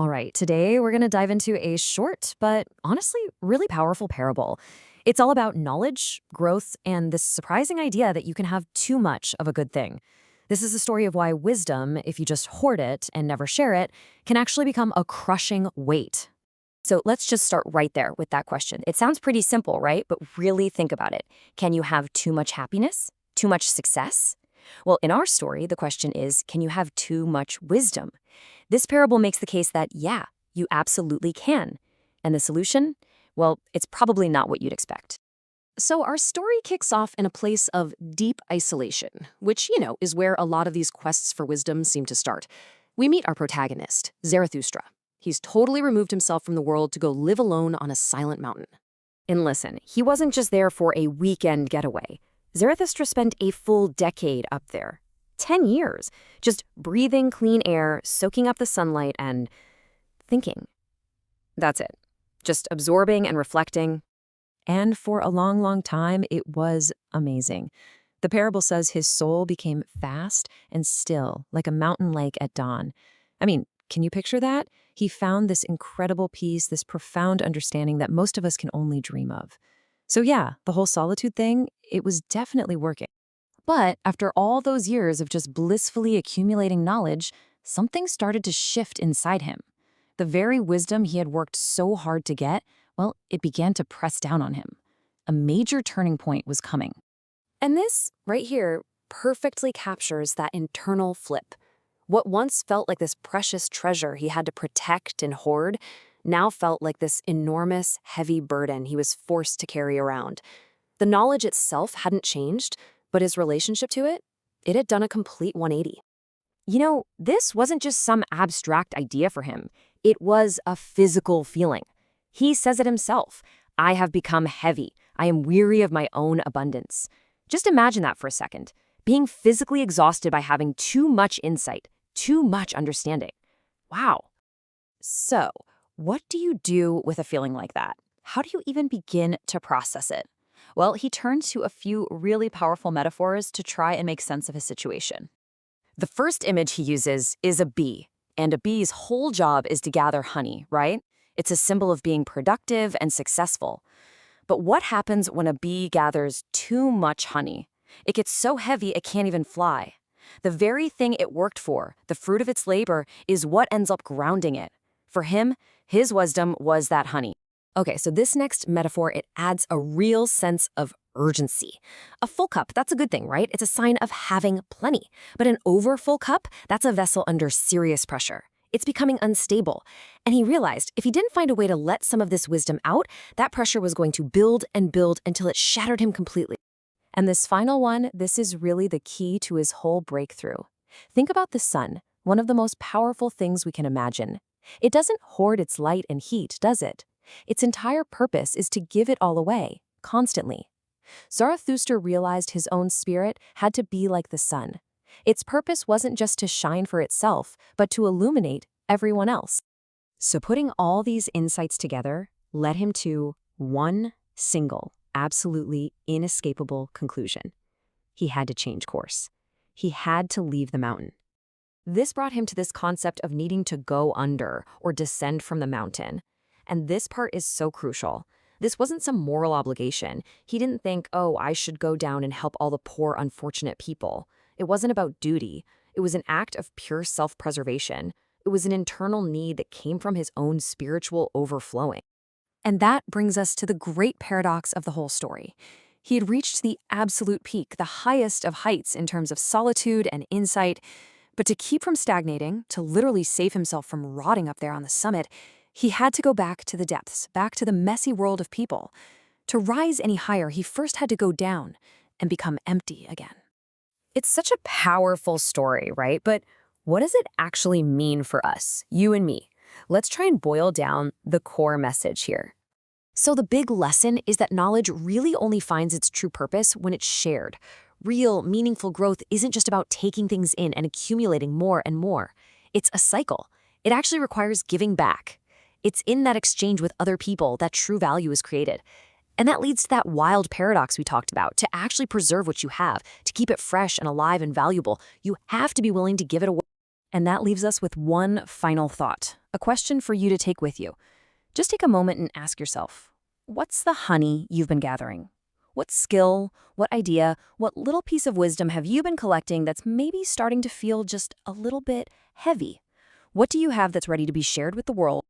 All right, today we're going to dive into a short, but honestly, really powerful parable. It's all about knowledge, growth, and this surprising idea that you can have too much of a good thing. This is a story of why wisdom, if you just hoard it and never share it, can actually become a crushing weight. So let's just start right there with that question. It sounds pretty simple, right? But really think about it. Can you have too much happiness? Too much success? Well, in our story, the question is, can you have too much wisdom? This parable makes the case that, yeah, you absolutely can. And the solution? Well, it's probably not what you'd expect. So our story kicks off in a place of deep isolation, which, is where a lot of these quests for wisdom seem to start. We meet our protagonist, Zarathustra. He's totally removed himself from the world to go live alone on a silent mountain. And listen, he wasn't just there for a weekend getaway. Zarathustra spent a full decade up there. 10 years, just breathing clean air, soaking up the sunlight, and thinking. That's it. Just absorbing and reflecting. And for a long, long time, it was amazing. The parable says his soul became fast and still, like a mountain lake at dawn. I mean, can you picture that? He found this incredible peace, this profound understanding that most of us can only dream of. So yeah, the whole solitude thing, it was definitely working. But after all those years of just blissfully accumulating knowledge, something started to shift inside him. The very wisdom he had worked so hard to get, well, it began to press down on him. A major turning point was coming. And this, right here, perfectly captures that internal flip. What once felt like this precious treasure he had to protect and hoard now felt like this enormous, heavy burden he was forced to carry around. The knowledge itself hadn't changed, but his relationship to it, it had done a complete 180. This wasn't just some abstract idea for him. It was a physical feeling. He says it himself. I have become heavy. I am weary of my own abundance. Just imagine that for a second. Being physically exhausted by having too much insight, too much understanding. Wow. So, what do you do with a feeling like that? How do you even begin to process it? Well, he turns to a few really powerful metaphors to try and make sense of his situation. The first image he uses is a bee, and a bee's whole job is to gather honey, right? It's a symbol of being productive and successful. But what happens when a bee gathers too much honey? It gets so heavy it can't even fly. The very thing it worked for, the fruit of its labor, is what ends up grounding it. For him, his wisdom was that honey. Okay, so this next metaphor, it adds a real sense of urgency. A full cup, that's a good thing, right? It's a sign of having plenty. But an over-full cup, that's a vessel under serious pressure. It's becoming unstable. And he realized if he didn't find a way to let some of this wisdom out, that pressure was going to build and build until it shattered him completely. And this final one, this is really the key to his whole breakthrough. Think about the sun, one of the most powerful things we can imagine. It doesn't hoard its light and heat, does it? Its entire purpose is to give it all away, constantly. Zarathustra realized his own spirit had to be like the sun. Its purpose wasn't just to shine for itself, but to illuminate everyone else. So putting all these insights together led him to one single, absolutely inescapable conclusion. He had to change course. He had to leave the mountain. This brought him to this concept of needing to go under or descend from the mountain. And this part is so crucial. This wasn't some moral obligation. He didn't think, oh, I should go down and help all the poor, unfortunate people. It wasn't about duty. It was an act of pure self-preservation. It was an internal need that came from his own spiritual overflowing. And that brings us to the great paradox of the whole story. He had reached the absolute peak, the highest of heights in terms of solitude and insight. But to keep from stagnating, to literally save himself from rotting up there on the summit, he had to go back to the depths, back to the messy world of people. To rise any higher, he first had to go down and become empty again. It's such a powerful story, right? But what does it actually mean for us, you and me? Let's try and boil down the core message here. So the big lesson is that knowledge really only finds its true purpose when it's shared. Real, meaningful growth isn't just about taking things in and accumulating more and more. It's a cycle. It actually requires giving back. It's in that exchange with other people that true value is created. And that leads to that wild paradox we talked about. To actually preserve what you have, to keep it fresh and alive and valuable, you have to be willing to give it away. And that leaves us with one final thought. A question for you to take with you. Just take a moment and ask yourself, what's the honey you've been gathering? What skill, what idea, what little piece of wisdom have you been collecting that's maybe starting to feel just a little bit heavy? What do you have that's ready to be shared with the world?